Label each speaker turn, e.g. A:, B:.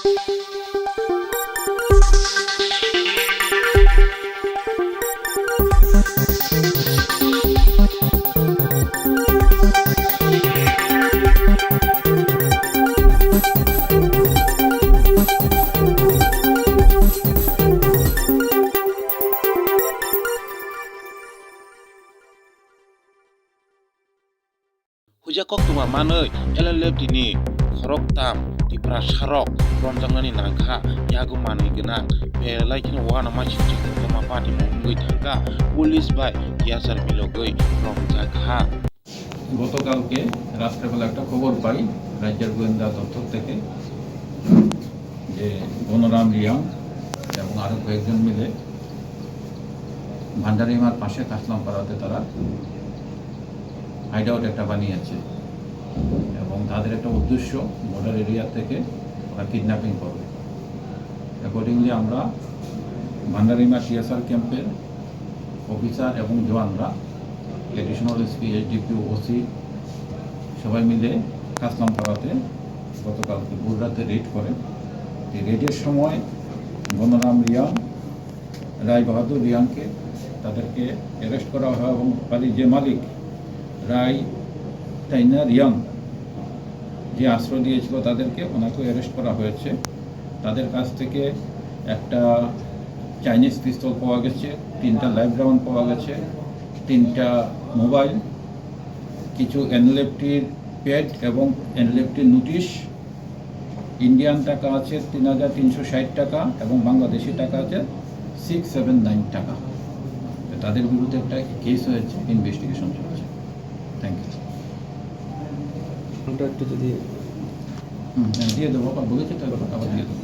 A: Hujakok tuma manoi LLF dini khorok tam tipra sarok ronjangnani nangkha yago manui gwnang belai kheno wana machiti toma party mongui thangka police বাই ইয়াসার মিলগই রংজাখা।
B: গতকালকে রাত্রেবেলা একটা খবর পাই রাজ্যের গোয়েন্দা দপ্তর থেকে যে বনরাম রিয়াং এবং আরও কয়েকজন মিলে ভান্ডারিমার পাশে কাসলামপাড়াতে তারা হাইডআউট একটা বানিয়েছে এবং তাদের একটা উদ্দেশ্য বর্ডার এরিয়া থেকে ওরা কিডন্যাপিং করবে। অ্যাকর্ডিংলি আমরা ভান্ডারিমা টিএসআর ক্যাম্পের অফিসার এবং জওয়ানরা এডিশনাল এসপি এসডিপিও ওসি সবাই মিলে কাসলামপাড়াতে গতকালকে ভোর রাতে রেড করে। এই রেডের সময় বনরাম রিয়াং রায় বাহাদুর রিয়াংকে তাদেরকে অ্যারেস্ট করা হয় এবং বাড়ির যে মালিক রায় টাইনা রিয়াং যে আশ্রয় দিয়েছিল তাদেরকে ওনাকেও অ্যারেস্ট করা হয়েছে। তাদের কাছ থেকে একটা চাইনিজ পিস্তল পাওয়া গেছে, 3টা লাইভ রাউন্ড পাওয়া গেছে, 3টা মোবাইল, কিছু এনএলএফটির প্যাড এবং এনএলএফটির নোটিশ, ইন্ডিয়ান টাকা আছে 3,360 টাকা এবং বাংলাদেশি টাকা আছে 679 টাকা। তাদের বিরুদ্ধে একটা কেস হয়েছে, ইনভেস্টিগেশন চলছে। Thank you.
C: একটু যদি
B: দিয়ে দেবো, আবার বলেছি তো আবার দিয়ে দেবো।